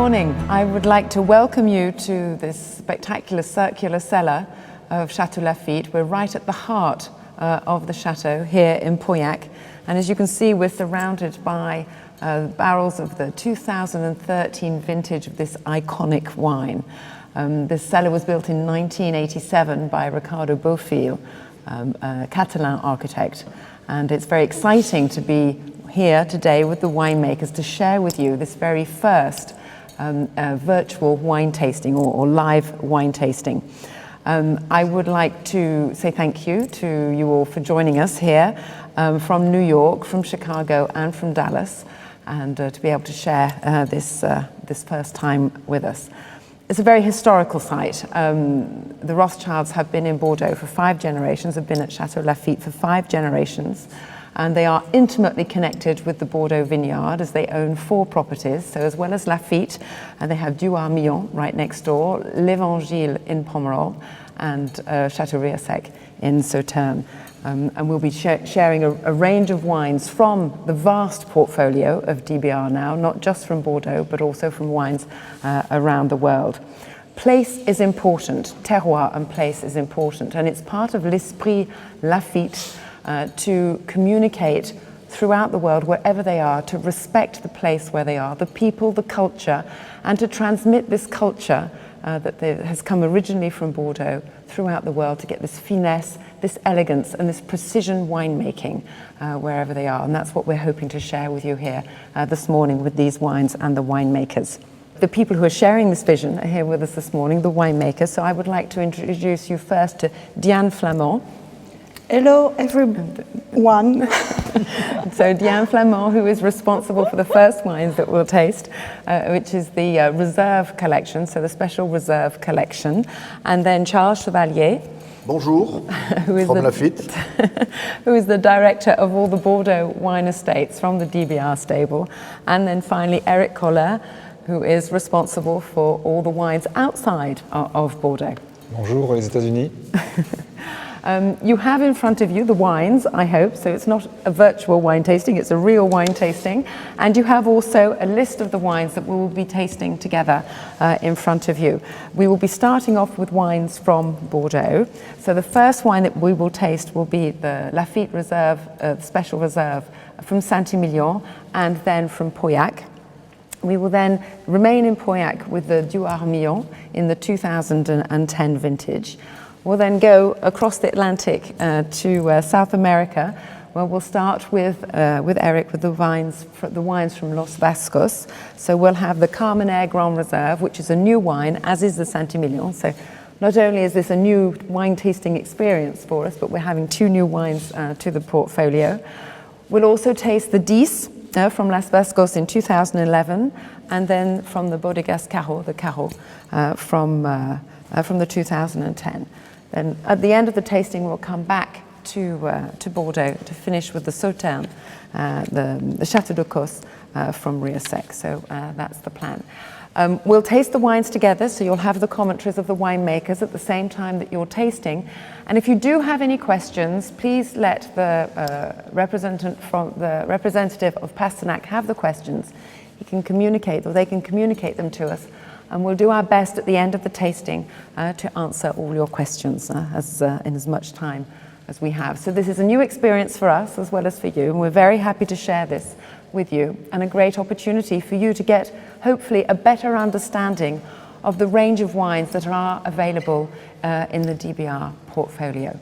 morning. I would like to welcome you to this spectacular circular cellar of Chateau Lafite. We're right at the heart of the chateau here in Pauillac. And as you can see, we're surrounded by barrels of the 2013 vintage of this iconic wine. This cellar was built in 1987 by Ricardo Bofill, a Catalan architect. And it's very exciting to be here today with the winemakers to share with you this very first virtual wine tasting or live wine tasting. I would like to say thank you to you all for joining us here from New York, from Chicago and from Dallas, and to be able to share this first time with us. It's a very historical site. The Rothschilds have been in Bordeaux for 5 generations, have been at Chateau Lafite for 5 generations, and they are intimately connected with the Bordeaux vineyard as they own 4 properties. So as well as Lafite, they have Douar-Millon right next door, L'Evangile in Pomerol, and Château-Rieussec in Sauternes. And we'll be sharing a range of wines from the vast portfolio of DBR now, not just from Bordeaux, but also from wines around the world. Place is important, terroir and place is important, and it's part of l'esprit Lafite to communicate throughout the world, wherever they are, to respect the place where they are, the people, the culture, and to transmit this culture that has come originally from Bordeaux throughout the world to get this finesse, this elegance, and this precision winemaking wherever they are. And that's what we're hoping to share with you here this morning with these wines and the winemakers. The people who are sharing this vision are here with us this morning, the winemakers. So I would like to introduce you first to Diane Flamand. Hello, everyone. So Diane Flamand, who is responsible for the first wines that we'll taste, which is the Reserve collection, so the special Reserve collection. And then Charles Chevalier. Bonjour, from Lafite. Who is the director of all the Bordeaux wine estates from the DBR stable. And then finally, Eric Collet, who is responsible for all the wines outside of Bordeaux. Bonjour, les États-Unis. You have in front of you the wines, I hope, so it's not a virtual wine tasting, it's a real wine tasting. And you have also a list of the wines that we will be tasting together in front of you. We will be starting off with wines from Bordeaux. So the first wine that we will taste will be the Lafite Reserve, Special Reserve from Saint-Emilion, and then from Pauillac. We will then remain in Pauillac with the Douar-Millon in the 2010 vintage. We'll then go across the Atlantic to South America, where we'll start with Eric with the wines from Los Vascos. So we'll have the Carmenere Grand Reserve, which is a new wine, as is the Saint-Emilion. So not only is this a new wine tasting experience for us, but we're having 2 new wines to the portfolio. We'll also taste the 10 from Las Vascos in 2011, and then from the Bodegas Caro, the Caro, from the 2010. Then at the end of the tasting, we'll come back to Bordeaux to finish with the Sauternes, the Château de Causse from Rieussec. So that's the plan. We'll taste the wines together, so you'll have the commentaries of the winemakers at the same time that you're tasting. And if you do have any questions, please let the representative of Pasternak have the questions. He can communicate, or they can communicate them to us. And we'll do our best at the end of the tasting to answer all your questions in as much time as we have. So this is a new experience for us as well as for you, and we're very happy to share this with you, and a great opportunity for you to get, hopefully, a better understanding of the range of wines that are available in the DBR portfolio.